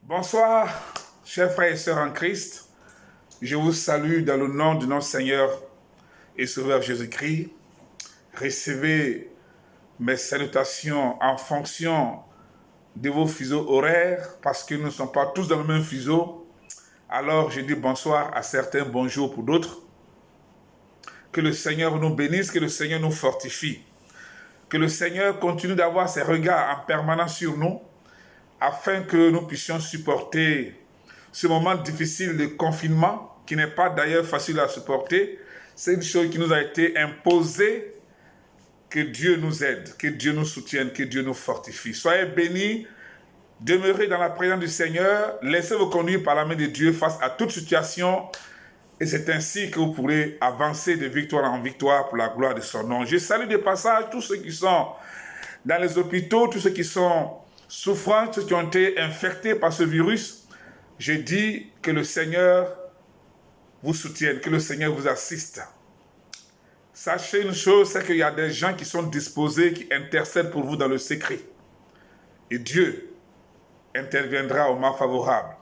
Bonsoir, chers frères et sœurs en Christ. Je vous salue dans le nom de notre Seigneur et Sauveur Jésus-Christ. Recevez mes salutations en fonction de vos fuseaux horaires, parce que nous ne sommes pas tous dans le même fuseau. Alors je dis bonsoir à certains, bonjour pour d'autres. Que le Seigneur nous bénisse, que le Seigneur nous fortifie. Que le Seigneur continue d'avoir ses regards en permanence sur nous, afin que nous puissions supporter ce moment difficile de confinement, qui n'est pas d'ailleurs facile à supporter. C'est une chose qui nous a été imposée. Que Dieu nous aide, que Dieu nous soutienne, que Dieu nous fortifie. Soyez bénis, demeurez dans la présence du Seigneur, laissez-vous conduire par la main de Dieu face à toute situation, et c'est ainsi que vous pourrez avancer de victoire en victoire pour la gloire de son nom. Je salue de passage tous ceux qui sont dans les hôpitaux, tous ceux qui sont souffrants, ceux qui ont été infectés par ce virus. Je dis que le Seigneur vous soutienne, que le Seigneur vous assiste. Sachez une chose, c'est qu'il y a des gens qui sont disposés, qui intercèdent pour vous dans le secret. Et Dieu interviendra au moment favorable,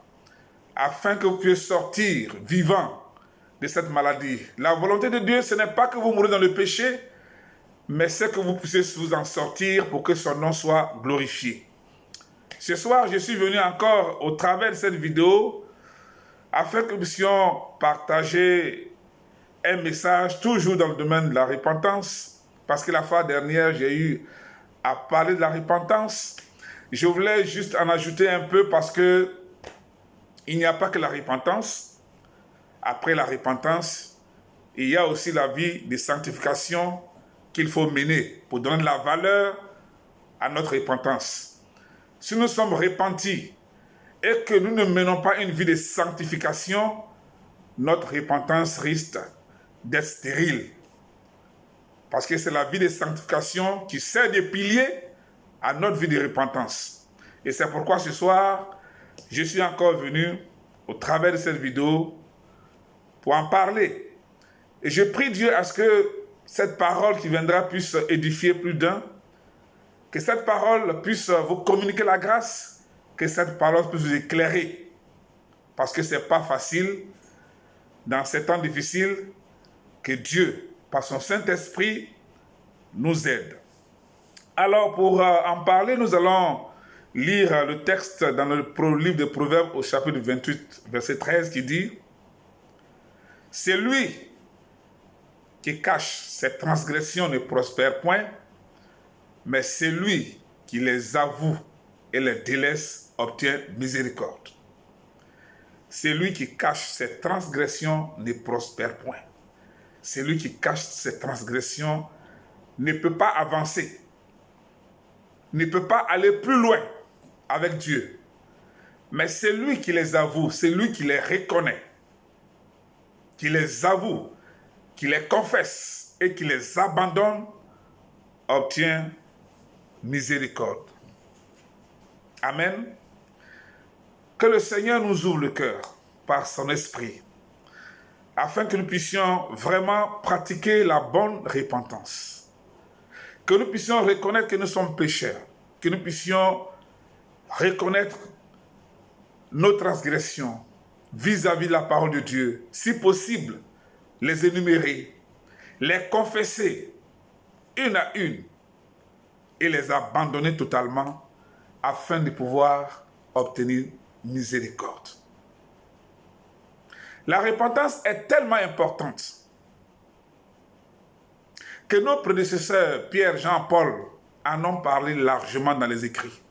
afin que vous puissiez sortir vivant de cette maladie. La volonté de Dieu, ce n'est pas que vous mourrez dans le péché, mais c'est que vous puissiez vous en sortir pour que son nom soit glorifié. Ce soir, je suis venu encore au travers de cette vidéo afin que nous puissions partager un message toujours dans le domaine de la repentance, parce que la fois dernière, j'ai eu à parler de la repentance. Je voulais juste en ajouter un peu parce que il n'y a pas que la repentance. Après la repentance, il y a aussi la vie de sanctification qu'il faut mener pour donner de la valeur à notre repentance. Si nous sommes repentis et que nous ne menons pas une vie de sanctification, notre repentance risque d'être stérile. Parce que c'est la vie de sanctification qui sert de pilier à notre vie de repentance. Et c'est pourquoi ce soir, je suis encore venu au travers de cette vidéo pour en parler. Et je prie Dieu à ce que cette parole qui viendra puisse édifier plus d'un, que cette parole puisse vous communiquer la grâce, que cette parole puisse vous éclairer. Parce que ce n'est pas facile, dans ces temps difficiles, que Dieu, par son Saint-Esprit, nous aide. Alors, pour en parler, nous allons lire le texte dans le livre de Proverbes au chapitre 28, verset 13, qui dit « C'est lui qui cache ses transgressions ne prospère point, mais c'est lui qui les avoue et les délaisse obtient miséricorde. » C'est lui qui cache ses transgressions ne prospère point. Celui qui cache ses transgressions ne peut pas avancer, ne peut pas aller plus loin avec Dieu. Mais c'est lui qui les avoue, c'est lui qui les reconnaît, qui les avoue, qui les confesse et qui les abandonne, obtient miséricorde. Amen. Que le Seigneur nous ouvre le cœur par son esprit, afin que nous puissions vraiment pratiquer la bonne repentance. Que nous puissions reconnaître que nous sommes pécheurs. Que nous puissions reconnaître nos transgressions vis-à-vis de la parole de Dieu. Si possible, les énumérer, les confesser une à une et les abandonner totalement afin de pouvoir obtenir miséricorde. La repentance est tellement importante que nos prédécesseurs, Pierre, Jean, Paul, en ont parlé largement dans les écrits.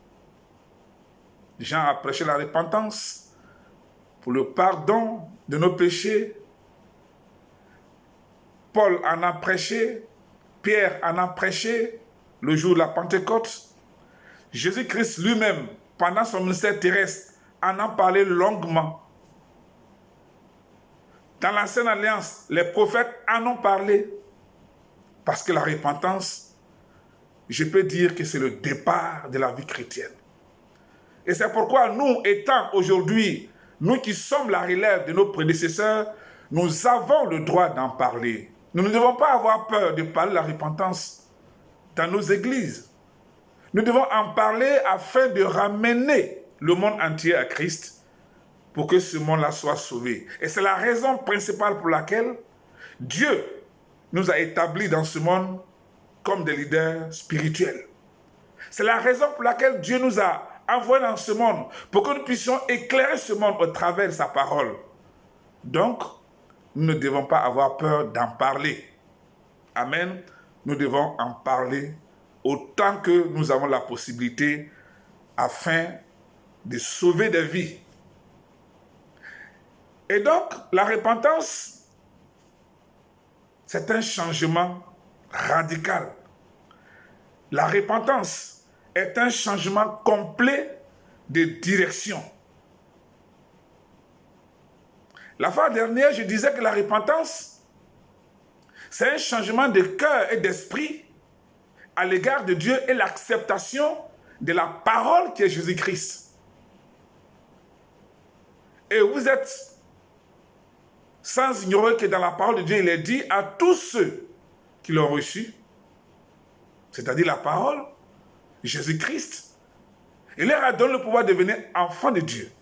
Jean a prêché la repentance pour le pardon de nos péchés. Paul en a prêché, Pierre en a prêché le jour de la Pentecôte. Jésus-Christ lui-même, pendant son ministère terrestre, en a parlé longuement. Dans l'Ancienne Alliance, les prophètes en ont parlé. Parce que la repentance, je peux dire que c'est le départ de la vie chrétienne. Et c'est pourquoi nous, étant aujourd'hui, nous qui sommes la relève de nos prédécesseurs, nous avons le droit d'en parler. Nous ne devons pas avoir peur de parler de la repentance dans nos églises. Nous devons en parler afin de ramener le monde entier à Christ pour que ce monde-là soit sauvé. Et c'est la raison principale pour laquelle Dieu nous a établis dans ce monde comme des leaders spirituels. C'est la raison pour laquelle Dieu nous a envoyés dans ce monde, pour que nous puissions éclairer ce monde au travers de sa parole. Donc, nous ne devons pas avoir peur d'en parler. Amen. Nous devons en parler autant que nous avons la possibilité afin de sauver des vies. Et donc, la repentance, c'est un changement radical. La repentance est un changement complet de direction. La fois dernière, je disais que la repentance, c'est un changement de cœur et d'esprit à l'égard de Dieu et l'acceptation de la parole qui est Jésus-Christ. Et vous êtes sans ignorer que dans la parole de Dieu, il est dit à tous ceux qui l'ont reçu, c'est-à-dire la parole, Jésus-Christ, il leur a donné le pouvoir de devenir enfants de Dieu.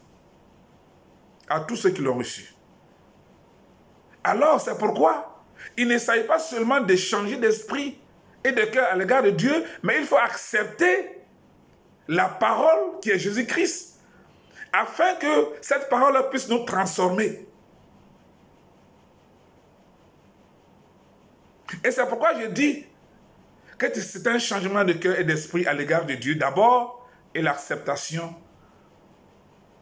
À tous ceux qui l'ont reçu. Alors, c'est pourquoi il ne s'agit pas seulement de changer d'esprit et de cœur à l'égard de Dieu, mais il faut accepter la parole qui est Jésus-Christ, afin que cette parole puisse nous transformer. Et c'est pourquoi je dis que c'est un changement de cœur et d'esprit à l'égard de Dieu d'abord, et l'acceptation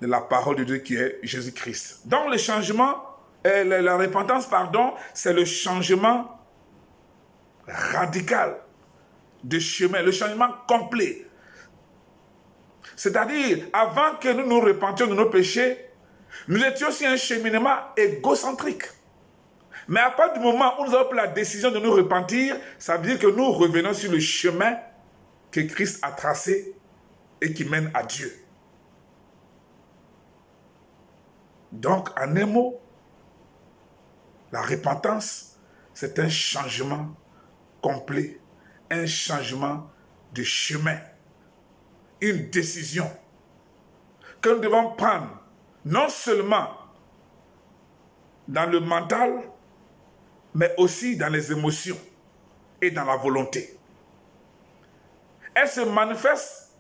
de la parole de Dieu qui est Jésus-Christ. Donc le changement, la repentance, pardon, c'est le changement radical de chemin, le changement complet. C'est-à-dire, avant que nous nous repentions de nos péchés, nous étions sur un cheminement égocentrique. Mais à partir du moment où nous avons pris la décision de nous repentir, ça veut dire que nous revenons sur le chemin que Christ a tracé et qui mène à Dieu. Donc, en un mot, la repentance, c'est un changement complet, un changement de chemin, une décision que nous devons prendre, non seulement dans le mental, mais aussi dans les émotions et dans la volonté. Elle se manifeste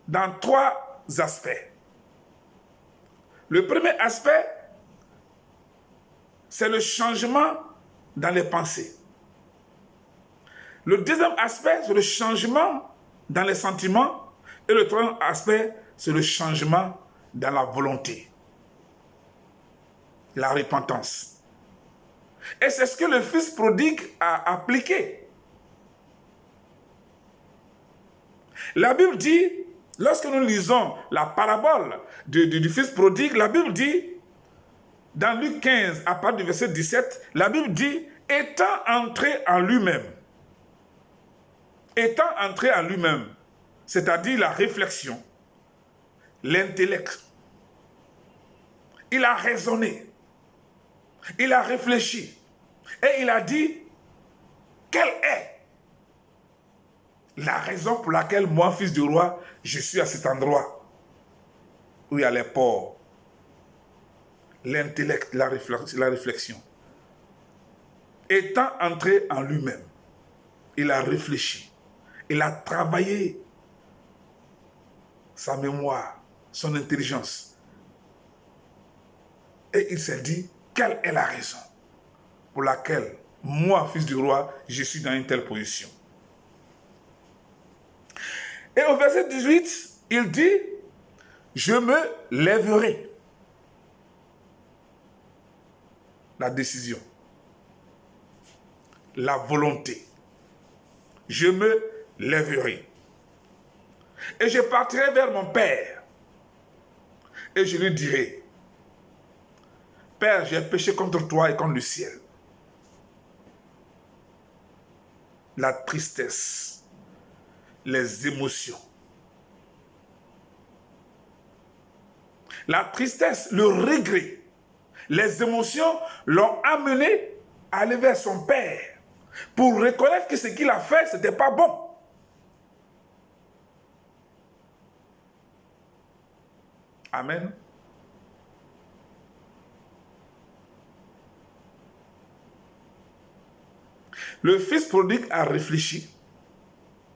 dans 3 aspects. Le premier aspect, c'est le changement dans les pensées. Le deuxième aspect, c'est le changement dans les sentiments. Et le troisième aspect, c'est le changement dans la volonté. La repentance. Et c'est ce que le fils prodigue a appliqué. La Bible dit, lorsque nous lisons la parabole du fils prodigue, la Bible dit, dans Luc 15, à partir du verset 17, la Bible dit, étant entré en lui-même, c'est-à-dire la réflexion, l'intellect, il a raisonné, il a réfléchi, et il a dit, quelle est la raison pour laquelle moi, fils du roi, je suis à cet endroit où il y a les porcs, l'intellect, la réflexion. Étant entré en lui-même, il a réfléchi, il a travaillé sa mémoire, son intelligence. Et il s'est dit, quelle est la raison pour laquelle moi, fils du roi, je suis dans une telle position. Et au verset 18, il dit, je me lèverai. La décision, la volonté. Je me lèverai. Et je partirai vers mon Père. Et je lui dirai, Père, j'ai péché contre toi et contre le ciel. La tristesse, les émotions. La tristesse, le regret, les émotions l'ont amené à aller vers son Père pour reconnaître que ce qu'il a fait, ce n'était pas bon. Amen. Le fils prodigue a réfléchi,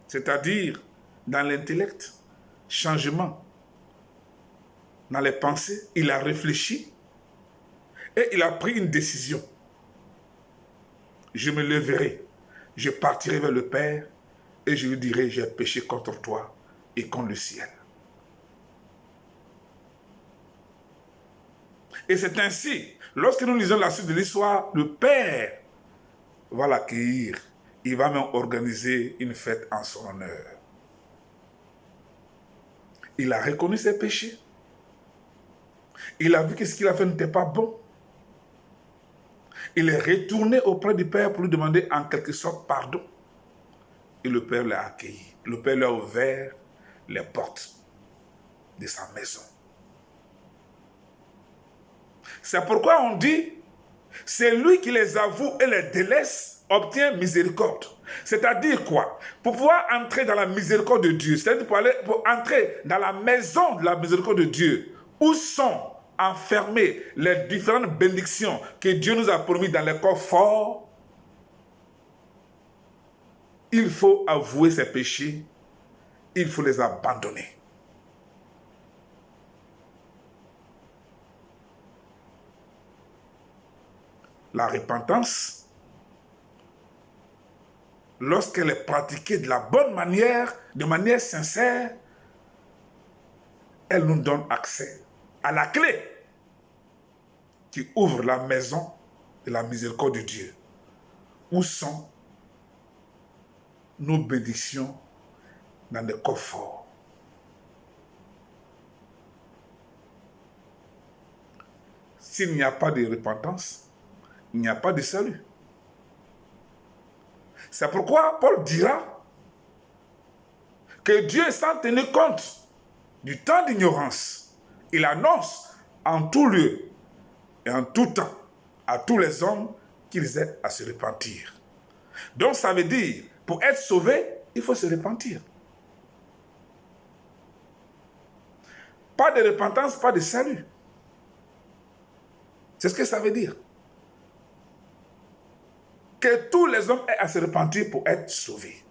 c'est-à-dire dans l'intellect, changement, dans les pensées, il a réfléchi et il a pris une décision. Je me leverai, je partirai vers le Père et je lui dirai, j'ai péché contre toi et contre le ciel. Et c'est ainsi, lorsque nous lisons la suite de l'histoire, le Père va l'accueillir. Il va même organiser une fête en son honneur. Il a reconnu ses péchés. Il a vu que ce qu'il a fait n'était pas bon. Il est retourné auprès du Père pour lui demander en quelque sorte pardon. Et le Père l'a accueilli. Le Père lui a ouvert les portes de sa maison. C'est pourquoi on dit, c'est lui qui les avoue et les délaisse, obtient miséricorde. C'est-à-dire quoi? Pour pouvoir entrer dans la miséricorde de Dieu, c'est-à-dire pour entrer dans la maison de la miséricorde de Dieu, où sont enfermées les différentes bénédictions que Dieu nous a promis dans les corps forts, il faut avouer ses péchés, il faut les abandonner. La repentance, lorsqu'elle est pratiquée de la bonne manière, de manière sincère, elle nous donne accès à la clé qui ouvre la maison de la miséricorde de Dieu. Où sont nos bénédictions dans des coffres? S'il n'y a pas de repentance, il n'y a pas de salut. C'est pourquoi Paul dira que Dieu, sans tenir compte du temps d'ignorance, il annonce en tout lieu et en tout temps à tous les hommes qu'ils aient à se repentir. Donc ça veut dire, pour être sauvé, il faut se repentir. Pas de repentance, pas de salut. C'est ce que ça veut dire. Que tous les hommes aient à se repentir pour être sauvés.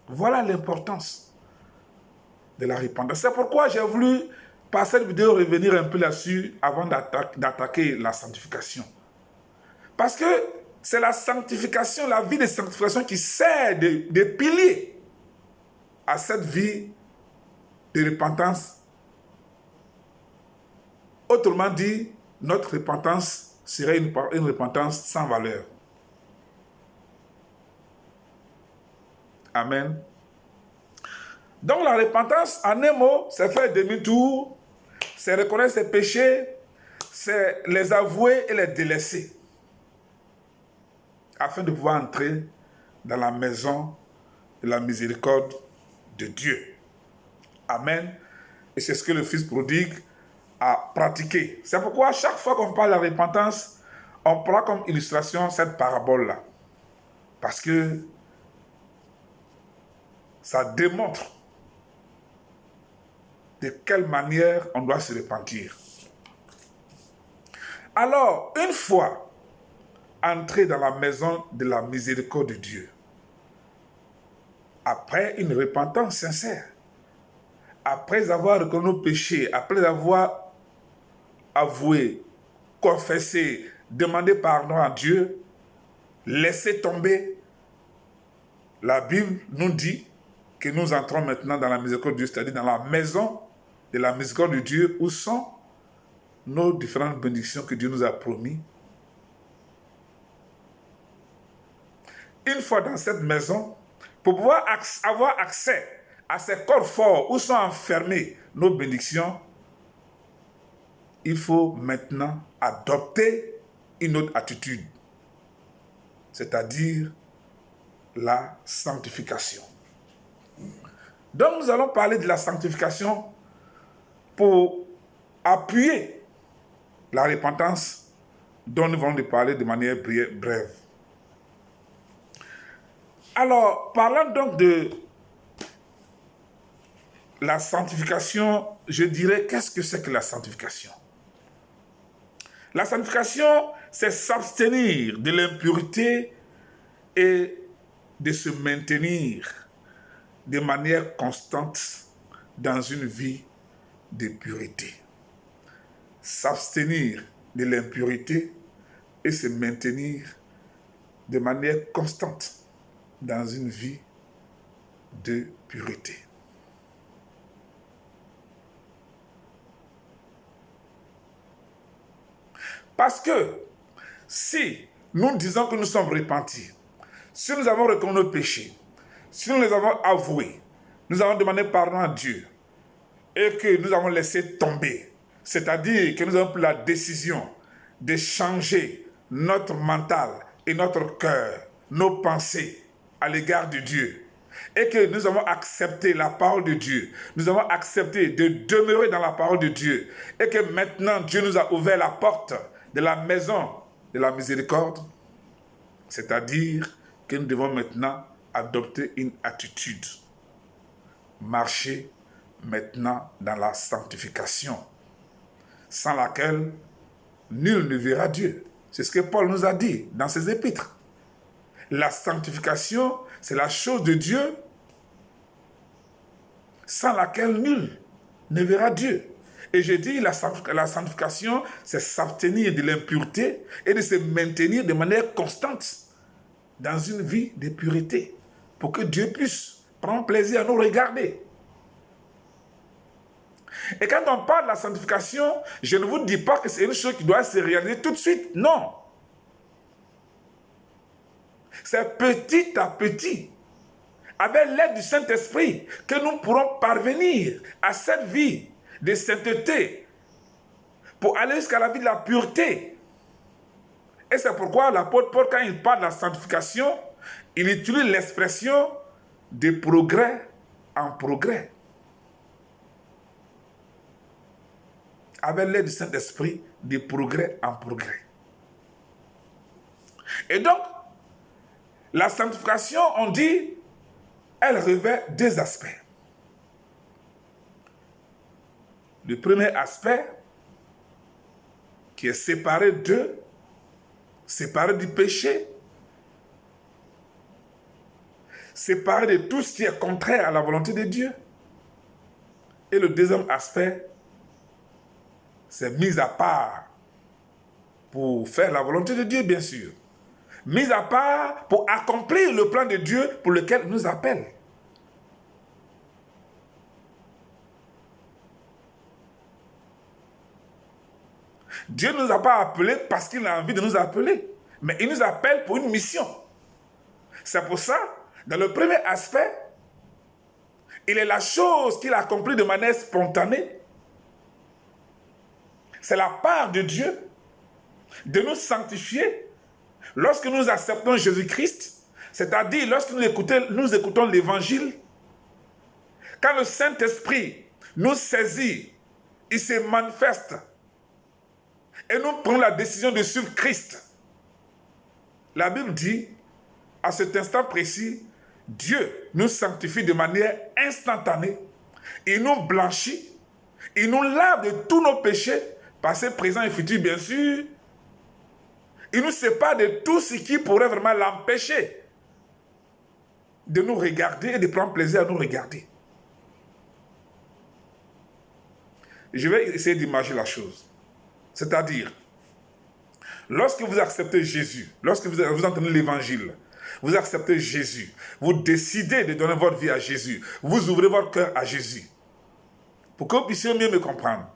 Voilà l'importance de la repentance. C'est pourquoi j'ai voulu, par cette vidéo, revenir un peu là-dessus avant d'attaquer la sanctification. Parce que c'est la sanctification, la vie de sanctification qui sert de pilier à cette vie de repentance. Autrement dit, notre repentance serait une repentance sans valeur. Amen. Donc la repentance, en un mot, c'est faire demi-tour, c'est reconnaître ses péchés, c'est les avouer et les délaisser, afin de pouvoir entrer dans la maison de la miséricorde de Dieu. Amen. Et c'est ce que le Fils prodigue a pratiqué. C'est pourquoi chaque fois qu'on parle de la repentance, on prend comme illustration cette parabole-là. Parce que ça démontre de quelle manière on doit se repentir. Alors, une fois entré dans la maison de la miséricorde de Dieu, après une repentance sincère, après avoir reconnu nos péchés, après avoir avoué, confessé, demandé pardon à Dieu, laissé tomber, la Bible nous dit que nous entrons maintenant dans la miséricorde de Dieu, c'est-à-dire dans la maison de la miséricorde de Dieu, où sont nos différentes bénédictions que Dieu nous a promis. Une fois dans cette maison, pour pouvoir avoir accès à ces corps forts où sont enfermées nos bénédictions, il faut maintenant adopter une autre attitude, c'est-à-dire la sanctification. Donc nous allons parler de la sanctification pour appuyer la repentance dont nous allons parler de manière brève. Alors, parlant donc de la sanctification, je dirais, qu'est-ce que c'est que la sanctification? La sanctification, c'est s'abstenir de l'impureté et de se maintenir de manière constante dans une vie de pureté. S'abstenir de l'impureté et se maintenir de manière constante dans une vie de pureté. Parce que si nous disons que nous sommes repentis, si nous avons reconnu nos péchés, si nous les avons avoués, nous avons demandé pardon à Dieu et que nous avons laissé tomber, c'est-à-dire que nous avons pris la décision de changer notre mental et notre cœur, nos pensées à l'égard de Dieu, et que nous avons accepté la parole de Dieu, nous avons accepté de demeurer dans la parole de Dieu, et que maintenant Dieu nous a ouvert la porte de la maison de la miséricorde, c'est-à-dire que nous devons maintenant adopter une attitude, marcher maintenant dans la sanctification, sans laquelle nul ne verra Dieu. C'est ce que Paul nous a dit dans ses épîtres. La sanctification, c'est la chose de Dieu sans laquelle nul ne verra Dieu. Et je dis, la sanctification, c'est s'abstenir de l'impureté et de se maintenir de manière constante dans une vie de pureté, pour que Dieu puisse prendre plaisir à nous regarder. Et quand on parle de la sanctification, je ne vous dis pas que c'est une chose qui doit se réaliser tout de suite. Non. C'est petit à petit, avec l'aide du Saint-Esprit, que nous pourrons parvenir à cette vie de sainteté pour aller jusqu'à la vie de la pureté. Et c'est pourquoi l'apôtre Paul, quand il parle de la sanctification, il utilise l'expression de progrès en progrès. Avec l'aide du Saint-Esprit, de progrès en progrès. Et donc, la sanctification, on dit, elle revêt deux aspects. Le premier aspect, qui est séparé du péché, séparé de tout ce qui est contraire à la volonté de Dieu. Et le deuxième aspect, c'est mis à part pour faire la volonté de Dieu, bien sûr. Mis à part pour accomplir le plan de Dieu pour lequel il nous appelle. Dieu ne nous a pas appelés parce qu'il a envie de nous appeler, mais il nous appelle pour une mission. C'est pour ça, dans le premier aspect, il est la chose qu'il accomplit de manière spontanée. C'est la part de Dieu de nous sanctifier lorsque nous acceptons Jésus-Christ, c'est-à-dire lorsque nous écoutons l'Évangile. Quand le Saint-Esprit nous saisit, il se manifeste et nous prenons la décision de suivre Christ. La Bible dit, à cet instant précis, Dieu nous sanctifie de manière instantanée. Il nous blanchit, il nous lave de tous nos péchés, passé, présent et futur, bien sûr. Il nous sépare de tout ce qui pourrait vraiment l'empêcher de nous regarder et de prendre plaisir à nous regarder. Je vais essayer d'imaginer la chose. C'est-à-dire, lorsque vous acceptez Jésus, lorsque vous entendez l'évangile, vous acceptez Jésus, vous décidez de donner votre vie à Jésus, vous ouvrez votre cœur à Jésus, pour que vous puissiez mieux me comprendre.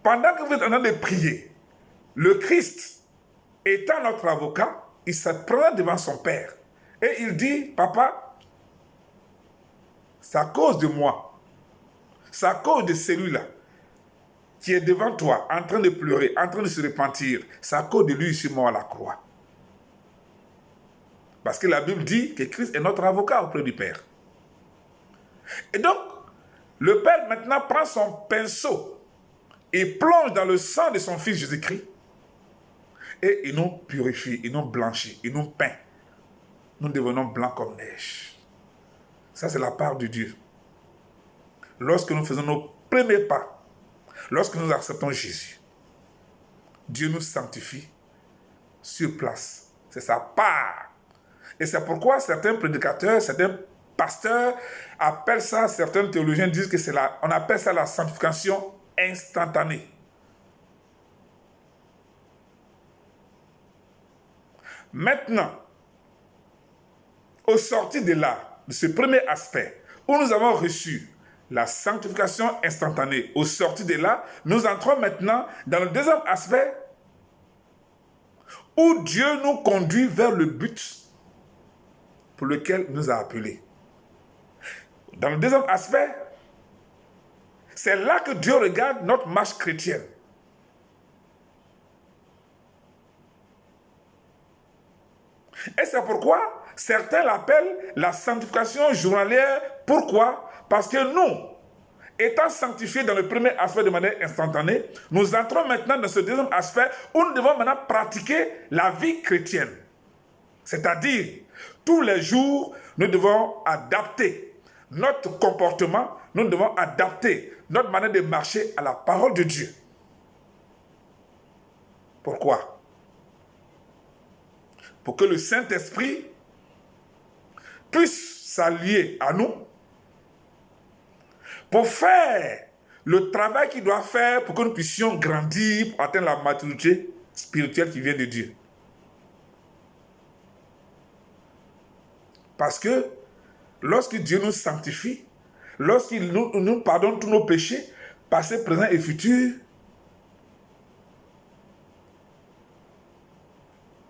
Pendant que vous êtes en train de prier, le Christ étant notre avocat, il se prend devant son Père et il dit, papa, c'est à cause de moi, c'est à cause de celui-là qui est devant toi, en train de pleurer, en train de se repentir, c'est à cause de lui ici mort à la croix. Parce que la Bible dit que Christ est notre avocat auprès du Père. Et donc, le Père maintenant prend son pinceau et plonge dans le sang de son Fils Jésus-Christ et il nous purifie, il nous blanchit, il nous peint. Nous devenons blancs comme neige. Ça, c'est la part de Dieu. Lorsque nous faisons nos premiers pas, lorsque nous acceptons Jésus, Dieu nous sanctifie sur place. C'est sa part. Et c'est pourquoi certains prédicateurs, certains pasteurs appellent ça, certains théologiens disent que on appelle ça la sanctification instantanée. Maintenant, au sortir de là, de ce premier aspect, où nous avons reçu la sanctification instantanée, au sortir de là, nous entrons maintenant dans le deuxième aspect, où Dieu nous conduit vers le but pour lequel il nous a appelés. Dans le deuxième aspect, c'est là que Dieu regarde notre marche chrétienne. Et c'est pourquoi certains l'appellent la sanctification journalière. Pourquoi? Parce que nous, étant sanctifiés dans le premier aspect de manière instantanée, nous entrons maintenant dans ce deuxième aspect où nous devons maintenant pratiquer la vie chrétienne. C'est-à-dire, tous les jours, nous devons adapter notre comportement, nous devons adapter notre manière de marcher à la parole de Dieu. Pourquoi? Pour que le Saint-Esprit puisse s'allier à nous pour faire le travail qu'il doit faire pour que nous puissions grandir, pour atteindre la maturité spirituelle qui vient de Dieu. Parce que lorsque Dieu nous sanctifie, lorsqu'il nous pardonne tous nos péchés, passés, présents et futurs,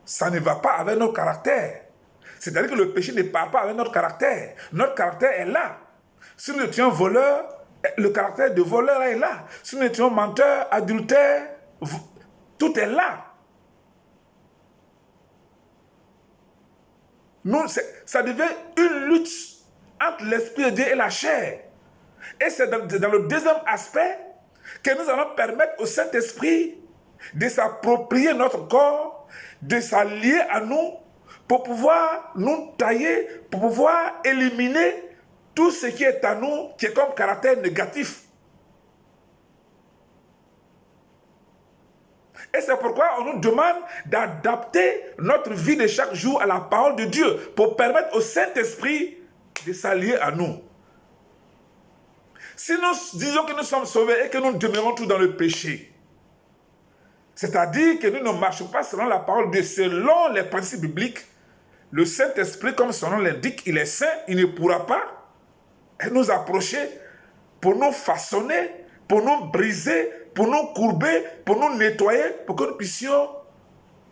ça ne va pas avec notre caractère. C'est-à-dire que le péché ne part pas avec notre caractère. Notre caractère est là. Si nous étions voleurs, le caractère de voleur est là. Si nous étions menteurs, adultères, tout est là. Ça devient une lutte entre l'esprit de Dieu et la chair. Et c'est dans le deuxième aspect que nous allons permettre au Saint-Esprit de s'approprier notre corps, de s'allier à nous pour pouvoir nous tailler, pour pouvoir éliminer tout ce qui est à nous, qui est comme caractère négatif. Et c'est pourquoi on nous demande d'adapter notre vie de chaque jour à la parole de Dieu pour permettre au Saint-Esprit de s'allier à nous. Si nous disons que nous sommes sauvés et que nous demeurons tous dans le péché, c'est-à-dire que nous ne marchons pas selon la parole de Dieu, selon les principes bibliques, le Saint-Esprit, comme son nom l'indique, il est saint, il ne pourra pas nous approcher pour nous façonner, pour nous briser, pour nous courber, pour nous nettoyer, pour que nous puissions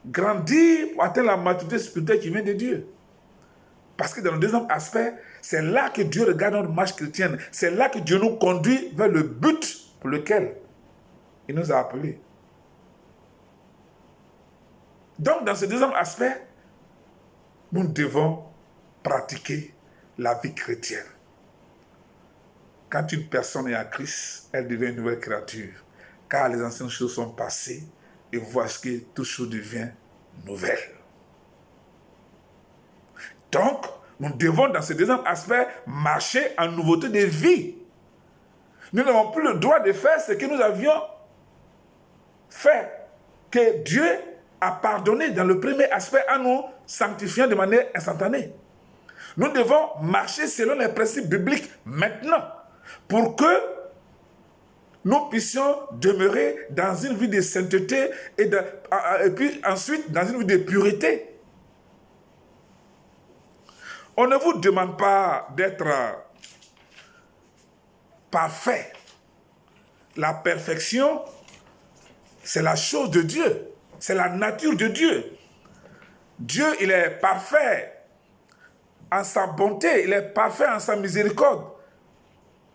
grandir pour atteindre la maturité spirituelle qui vient de Dieu. Parce que dans le deuxième aspect, c'est là que Dieu regarde notre marche chrétienne. C'est là que Dieu nous conduit vers le but pour lequel il nous a appelés. Donc, dans ce deuxième aspect, nous devons pratiquer la vie chrétienne. Quand une personne est à Christ, elle devient une nouvelle créature. Car les anciennes choses sont passées et voici que toute chose devient nouvelle. Donc, nous devons, dans ce deuxième aspect, marcher en nouveauté de vie. Nous n'avons plus le droit de faire ce que nous avions fait, que Dieu a pardonné dans le premier aspect en nous sanctifiant de manière instantanée. Nous devons marcher selon les principes bibliques maintenant pour que nous puissions demeurer dans une vie de sainteté et puis ensuite dans une vie de pureté. On ne vous demande pas d'être parfait. La perfection, c'est la chose de Dieu. C'est la nature de Dieu. Dieu, il est parfait en sa bonté. Il est parfait en sa miséricorde.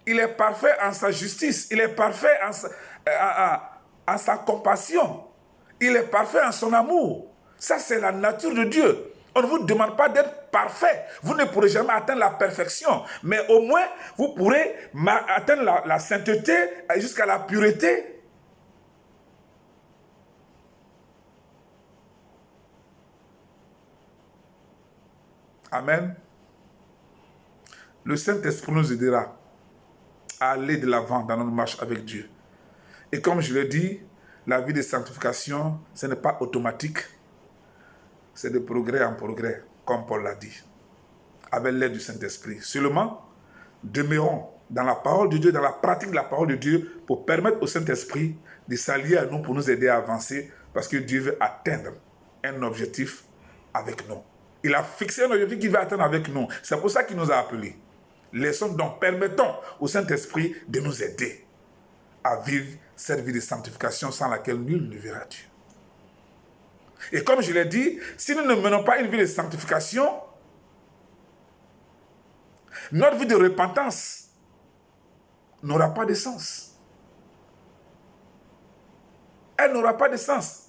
Il est parfait en sa justice. Il est parfait en sa compassion. Il est parfait en son amour. Ça, c'est la nature de Dieu. On ne vous demande pas d'être parfait. Vous ne pourrez jamais atteindre la perfection. Mais au moins, vous pourrez atteindre la sainteté jusqu'à la pureté. Amen. Le Saint-Esprit nous aidera à aller de l'avant dans notre marche avec Dieu. Et comme je l'ai dit, la vie de sanctification, ce n'est pas automatique. C'est de progrès en progrès, comme Paul l'a dit, avec l'aide du Saint-Esprit. Seulement, demeurons dans la parole de Dieu, dans la pratique de la parole de Dieu, pour permettre au Saint-Esprit de s'allier à nous, pour nous aider à avancer, parce que Dieu veut atteindre un objectif avec nous. Il a fixé un objectif qu'il veut atteindre avec nous. C'est pour ça qu'il nous a appelés. Laissons donc, permettons au Saint-Esprit de nous aider à vivre cette vie de sanctification sans laquelle nul ne verra Dieu. Et comme je l'ai dit, si nous ne menons pas une vie de sanctification, notre vie de repentance n'aura pas de sens. Elle n'aura pas de sens.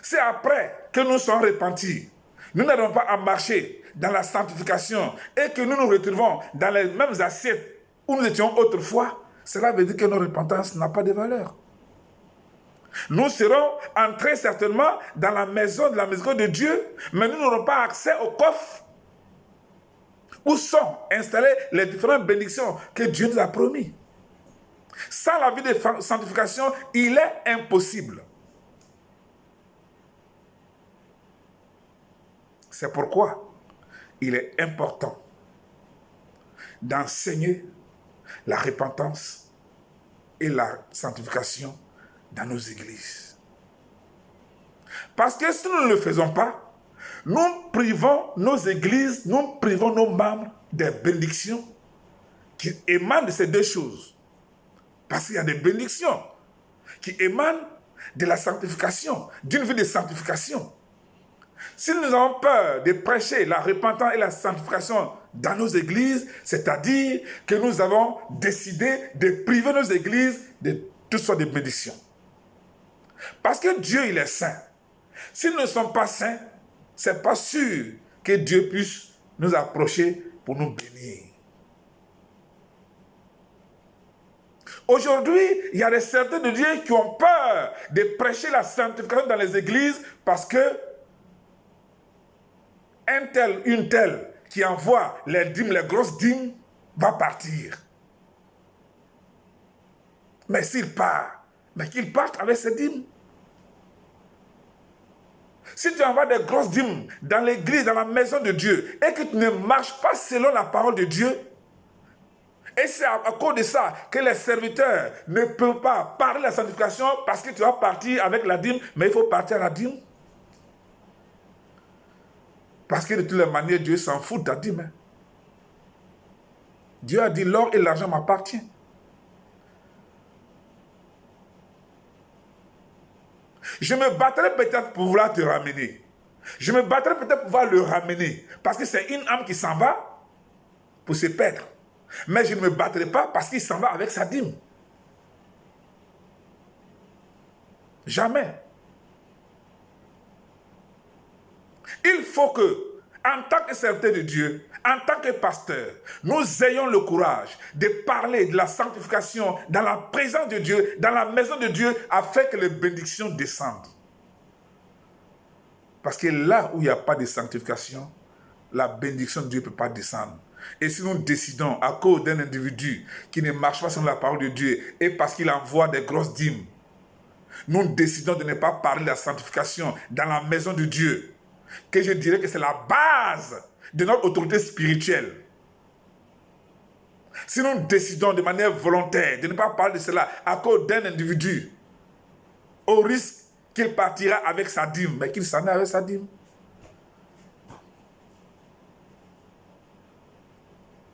C'est après que nous sommes repentis, nous n'allons pas à marcher dans la sanctification et que nous nous retrouvons dans les mêmes assiettes où nous étions autrefois, cela veut dire que notre repentance n'a pas de valeur. Nous serons entrés certainement dans la maison de Dieu, mais nous n'aurons pas accès au coffre où sont installées les différentes bénédictions que Dieu nous a promis. Sans la vie de sanctification, il est impossible. C'est pourquoi il est important d'enseigner la repentance et la sanctification dans nos églises. Parce que si nous ne le faisons pas, nous privons nos églises, nous privons nos membres des bénédictions qui émanent de ces deux choses. Parce qu'il y a des bénédictions qui émanent de la sanctification, d'une vie de sanctification. Si nous avons peur de prêcher la repentance et la sanctification dans nos églises, c'est-à-dire que nous avons décidé de priver nos églises de toutes sortes de bénédictions. Parce que Dieu, il est saint. Si nous ne sommes pas saints, ce n'est pas sûr que Dieu puisse nous approcher pour nous bénir. Aujourd'hui, il y a des serviteurs de Dieu qui ont peur de prêcher la sanctification dans les églises parce que un tel, une telle qui envoie les dîmes, les grosses dîmes, va partir. Mais s'il part, mais qu'il parte avec ses dîmes. Si tu envoies des grosses dîmes dans l'église, dans la maison de Dieu, et que tu ne marches pas selon la parole de Dieu, et c'est à cause de ça que les serviteurs ne peuvent pas parler de la sanctification parce que tu vas partir avec la dîme, mais il faut partir à la dîme. Parce que de toutes les manières, Dieu s'en fout de ta dîme. Dieu a dit, l'or et l'argent m'appartiennent. Je me battrai peut-être pour vouloir te ramener. Je me battrai peut-être pour pouvoir le ramener. Parce que c'est une âme qui s'en va pour se perdre. Mais je ne me battrai pas parce qu'il s'en va avec sa dîme. Jamais. Il faut que, en tant que serviteur de Dieu, en tant que pasteur, nous ayons le courage de parler de la sanctification dans la présence de Dieu, dans la maison de Dieu, afin que les bénédictions descendent. Parce que là où il n'y a pas de sanctification, la bénédiction de Dieu ne peut pas descendre. Et si nous décidons, à cause d'un individu qui ne marche pas selon la parole de Dieu, et parce qu'il envoie des grosses dîmes, nous décidons de ne pas parler de la sanctification dans la maison de Dieu, que je dirais que c'est la base de notre autorité spirituelle. Si nous décidons de manière volontaire de ne pas parler de cela à cause d'un individu, au risque qu'il partira avec sa dîme, mais qu'il s'en est avec sa dîme.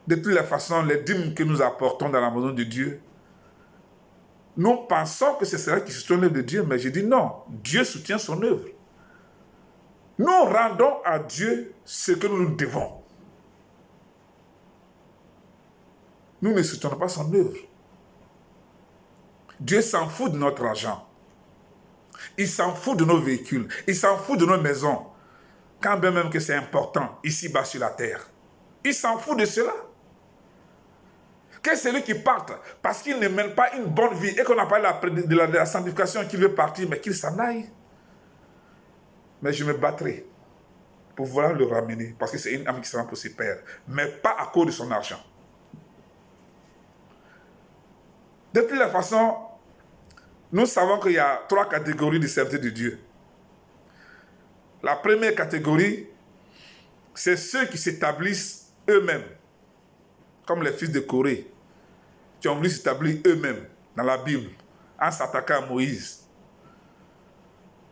De toutes les façons, les dîmes que nous apportons dans la maison de Dieu, nous pensons que c'est cela qui soutient l'œuvre de Dieu, mais je dis non, Dieu soutient son œuvre. Nous rendons à Dieu ce que nous devons. Nous ne soutenons pas son œuvre. Dieu s'en fout de notre argent. Il s'en fout de nos véhicules. Il s'en fout de nos maisons. Quand bien même que c'est important, ici-bas sur la terre. Il s'en fout de cela. Que celui qui parte parce qu'il ne mène pas une bonne vie et qu'on n'a pas de la sanctification qu'il veut partir, mais qu'il s'en aille. Mais je me battrai pour vouloir le ramener, parce que c'est une âme qui se rend pour ses pères, mais pas à cause de son argent. De toutes les façons, nous savons qu'il y a 3 catégories de serviteurs de Dieu. La première catégorie, c'est ceux qui s'établissent eux-mêmes, comme les fils de Corée, qui ont voulu s'établir eux-mêmes dans la Bible, en s'attaquant à Moïse.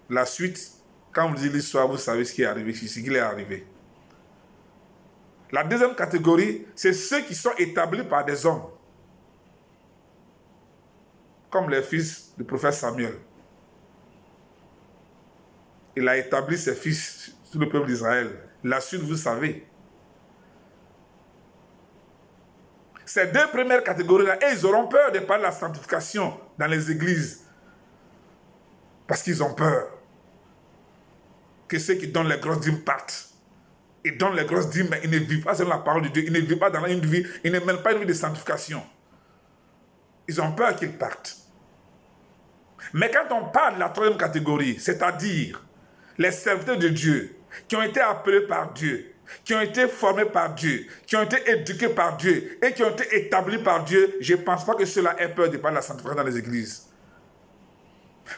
La suite, quand vous lisez l'histoire, vous savez ce qui est arrivé, ce qui est arrivé. La deuxième catégorie, c'est ceux qui sont établis par des hommes, comme les fils du prophète Samuel. Il a établi ses fils sur le peuple d'Israël. La suite, vous savez. Ces 2 premières catégories-là, ils auront peur de parler de la sanctification dans les églises. Parce qu'ils ont peur que ceux qui donnent les grosses dîmes partent. Ils donnent les grosses dîmes, mais ils ne vivent pas selon la parole de Dieu. Ils ne vivent pas dans une vie, ils ne mènent pas une vie de sanctification. Ils ont peur qu'ils partent. Mais quand on parle de la 3e catégorie, c'est-à-dire les serviteurs de Dieu, qui ont été appelés par Dieu, qui ont été formés par Dieu, qui ont été éduqués par Dieu et qui ont été établis par Dieu, je ne pense pas que cela ait peur de parler de la sanctification dans les églises.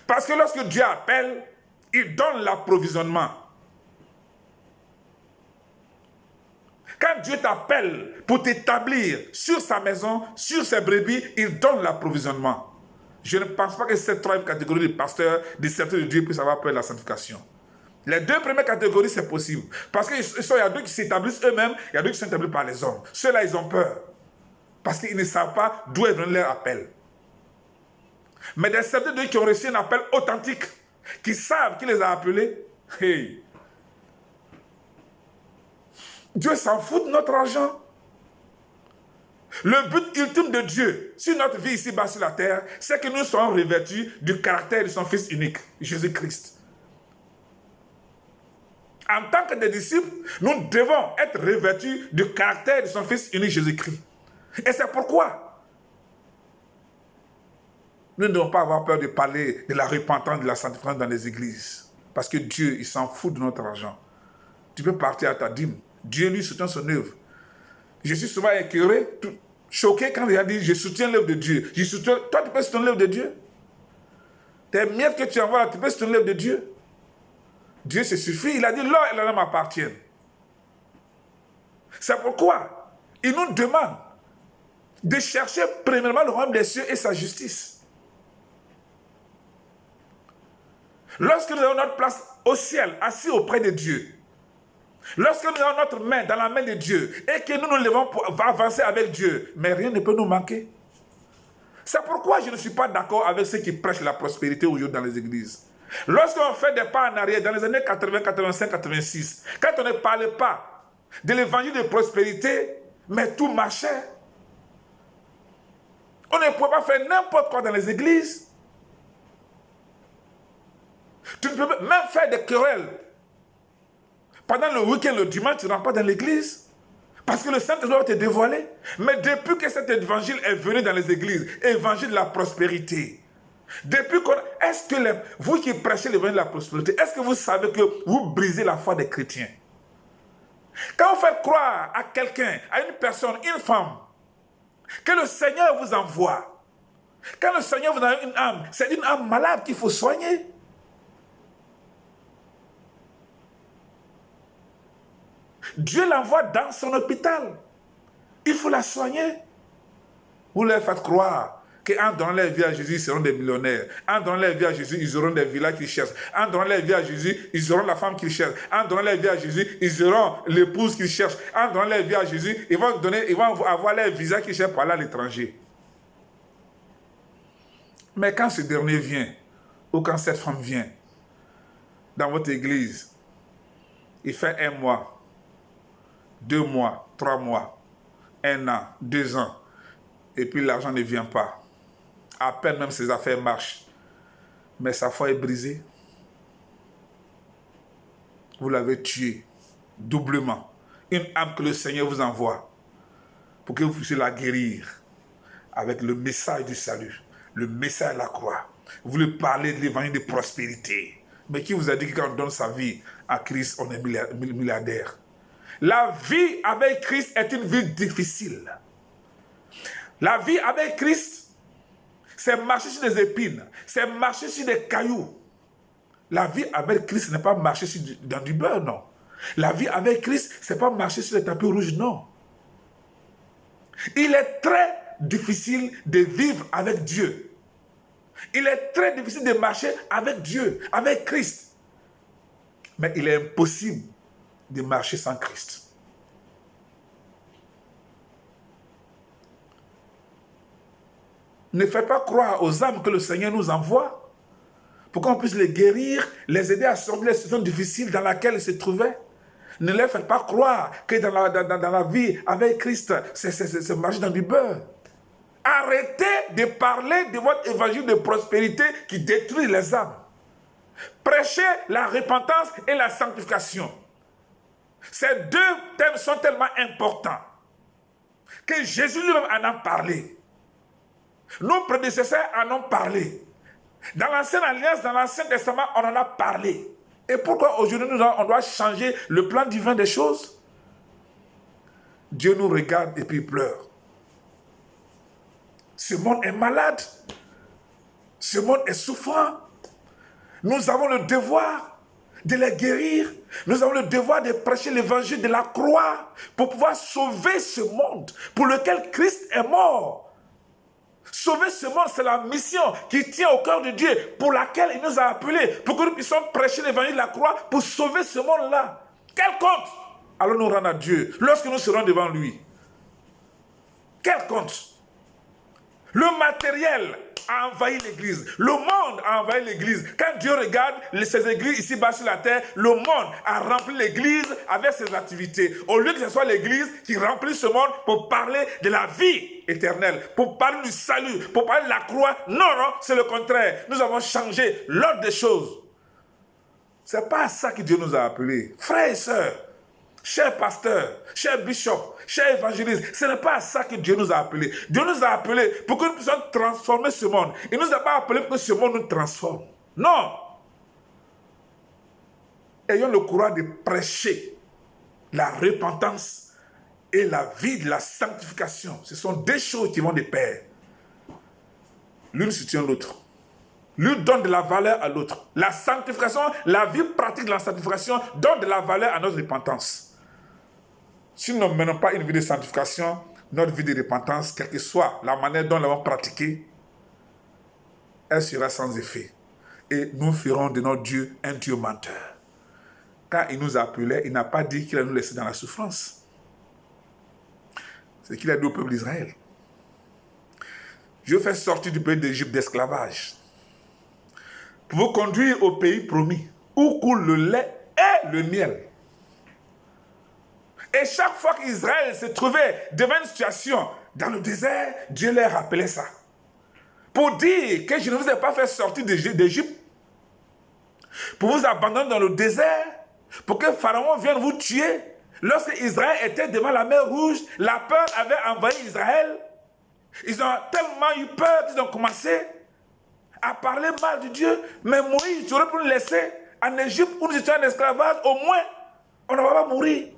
Parce que lorsque Dieu appelle, il donne l'approvisionnement. Quand Dieu t'appelle pour t'établir sur sa maison, sur ses brebis, il donne l'approvisionnement. Je ne pense pas que cette 3e catégorie de pasteurs, de serviteurs de Dieu puisse avoir peur de la sanctification. Les 2 premières catégories, c'est possible. Parce qu'il y a 2 qui s'établissent eux-mêmes, il y a 2 qui sont établis par les hommes. Ceux-là, ils ont peur. Parce qu'ils ne savent pas d'où est venu leur appel. Mais des serviteurs de Dieu qui ont reçu un appel authentique, qui savent qui les a appelés, hey, Dieu s'en fout de notre argent. Le but ultime de Dieu sur notre vie ici-bas sur la terre, c'est que nous soyons revêtus du caractère de son Fils unique, Jésus-Christ. En tant que des disciples, nous devons être revêtus du caractère de son Fils unique, Jésus-Christ. Et c'est pourquoi nous ne devons pas avoir peur de parler de la repentance, de la sanctification dans les églises. Parce que Dieu, il s'en fout de notre argent. Tu peux partir à ta dîme. Dieu, lui, soutient son œuvre. Je suis souvent écœuré, choqué quand il a dit « Je soutiens l'œuvre de Dieu ». Toi, tu peux soutenir l'œuvre de Dieu. Tes miettes que tu envoies, tu peux soutenir l'œuvre de Dieu. Dieu se suffit. Il a dit « L'or et la lame m'appartiennent ». C'est pourquoi il nous demande de chercher premièrement le royaume des cieux et sa justice. Lorsque nous avons notre place au ciel, assis auprès de Dieu, lorsque nous avons notre main dans la main de Dieu et que nous nous levons pour avancer avec Dieu, mais rien ne peut nous manquer. C'est pourquoi je ne suis pas d'accord avec ceux qui prêchent la prospérité aujourd'hui dans les églises. Lorsqu'on fait des pas en arrière, dans les années 80, 85, 86, quand on ne parlait pas de l'évangile de prospérité, mais tout marchait. On ne pouvait pas faire n'importe quoi dans les églises. Tu ne peux même faire des querelles. Pendant le week-end, le dimanche, tu ne rentres pas dans l'église. Parce que le Saint-Esprit va te dévoiler. Mais depuis que cet évangile est venu dans les églises, évangile de la prospérité, depuis qu'on... Est-ce que vous qui prêchez l'évangile de la prospérité, est-ce que vous savez que vous brisez la foi des chrétiens? Quand vous faites croire à quelqu'un, à une personne, une femme, que le Seigneur vous envoie, quand le Seigneur vous donne une âme, c'est une âme malade qu'il faut soigner. Dieu l'envoie dans son hôpital. Il faut la soigner. Vous leur faites croire qu'en donnant leur vie à Jésus, ils seront des millionnaires. En donnant leur vie à Jésus, ils auront des villas qu'ils cherchent. En donnant leur vie à Jésus, ils auront la femme qu'ils cherchent. En donnant leur vie à Jésus, ils auront l'épouse qu'ils cherchent. En donnant leur vie à Jésus, ils vont avoir leur visa qu'ils cherchent pour aller à l'étranger. Mais quand ce dernier vient, ou quand cette femme vient dans votre église, il fait 1 mois, 2 mois, 3 mois, 1 an, 2 ans, et puis l'argent ne vient pas. À peine même ses affaires marchent, mais sa foi est brisée. Vous l'avez tué doublement. Une âme que le Seigneur vous envoie pour que vous puissiez la guérir avec le message du salut, le message de la croix. Vous voulez parler de l'évangile de prospérité. Mais qui vous a dit que quand on donne sa vie à Christ, on est milliardaire? La vie avec Christ est une vie difficile. La vie avec Christ, c'est marcher sur des épines, c'est marcher sur des cailloux. La vie avec Christ n'est pas marcher dans du beurre, non. La vie avec Christ, ce n'est pas marcher sur les tapis rouges, non. Il est très difficile de vivre avec Dieu. Il est très difficile de marcher avec Dieu, avec Christ. Mais il est impossible de marcher sans Christ. Ne faites pas croire aux âmes que le Seigneur nous envoie pour qu'on puisse les guérir, les aider à sortir des situations difficiles dans lesquelles ils se trouvaient. Ne leur faites pas croire que dans la vie avec Christ, c'est marcher dans du beurre. Arrêtez de parler de votre évangile de prospérité qui détruit les âmes. Prêchez la repentance et la sanctification. Ces deux thèmes sont tellement importants que Jésus lui-même en a parlé. Nos prédécesseurs en ont parlé. Dans l'Ancienne Alliance, dans l'Ancien Testament, on en a parlé. Et pourquoi aujourd'hui on doit changer le plan divin des choses? Dieu nous regarde et puis il pleure. Ce monde est malade. Ce monde est souffrant. Nous avons le devoir de les guérir. Nous avons le devoir de prêcher l'évangile de la croix pour pouvoir sauver ce monde pour lequel Christ est mort. Sauver ce monde, c'est la mission qui tient au cœur de Dieu, pour laquelle il nous a appelés, pour que nous puissions prêcher l'évangile de la croix pour sauver ce monde-là. Quel compte allons-nous rendre à Dieu lorsque nous serons devant lui? Quel compte? Le matériel a envahi l'église. Le monde a envahi l'église. Quand Dieu regarde ces églises ici-bas sur la terre, le monde a rempli l'église avec ses activités. Au lieu que ce soit l'église qui remplit ce monde pour parler de la vie éternelle, pour parler du salut, pour parler de la croix, non, c'est le contraire. Nous avons changé l'ordre des choses. Ce n'est pas à ça que Dieu nous a appelés. Frères et sœurs, chers pasteurs, chers bishops, chers évangélistes, ce n'est pas à ça que Dieu nous a appelés. Dieu nous a appelés pour que nous puissions transformer ce monde. Il ne nous a pas appelés pour que ce monde nous transforme. Non. Ayons le courage de prêcher la repentance et la vie de la sanctification. Ce sont deux choses qui vont de pair. L'une soutient l'autre. L'une donne de la valeur à l'autre. La sanctification, la vie pratique de la sanctification donne de la valeur à notre repentance. Si nous ne menons pas une vie de sanctification, notre vie de repentance, quelle que soit la manière dont nous l'avons pratiquée, elle sera sans effet. Et nous ferons de notre Dieu un Dieu menteur. Quand il nous appelait, il n'a pas dit qu'il allait nous laisser dans la souffrance. C'est ce qu'il a dit au peuple d'Israël. Je vous fais sortir du pays d'Égypte d'esclavage pour vous conduire au pays promis, où coule le lait et le miel. Et chaque fois qu'Israël se trouvait devant une situation dans le désert, Dieu leur rappelait ça. Pour dire que je ne vous ai pas fait sortir d'Égypte, pour vous abandonner dans le désert, pour que Pharaon vienne vous tuer. Lorsque Israël était devant la mer Rouge, la peur avait envahi Israël. Ils ont tellement eu peur qu'ils ont commencé à parler mal de Dieu. Mais Moïse, tu aurais pu nous laisser en Égypte où nous étions en esclavage, au moins, on ne va pas mourir.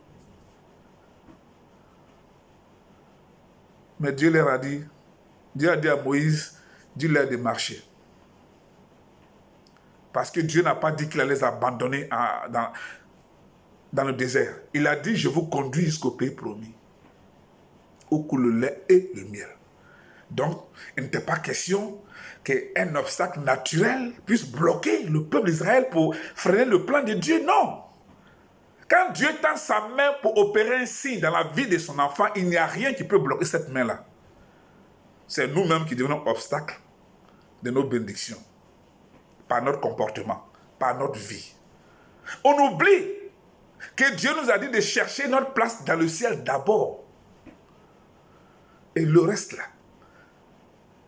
Mais Dieu leur a dit, Dieu a dit à Moïse, dis-leur de marcher. Parce que Dieu n'a pas dit qu'il allait les abandonner dans le désert. Il a dit, je vous conduis jusqu'au pays promis, où coule le lait et le miel. Donc, il n'était pas question qu'un obstacle naturel puisse bloquer le peuple d'Israël pour freiner le plan de Dieu. Non. Quand Dieu tend sa main pour opérer un signe dans la vie de son enfant, il n'y a rien qui peut bloquer cette main-là. C'est nous-mêmes qui devenons obstacle de nos bénédictions, par notre comportement, par notre vie. On oublie que Dieu nous a dit de chercher notre place dans le ciel d'abord. Et le reste là,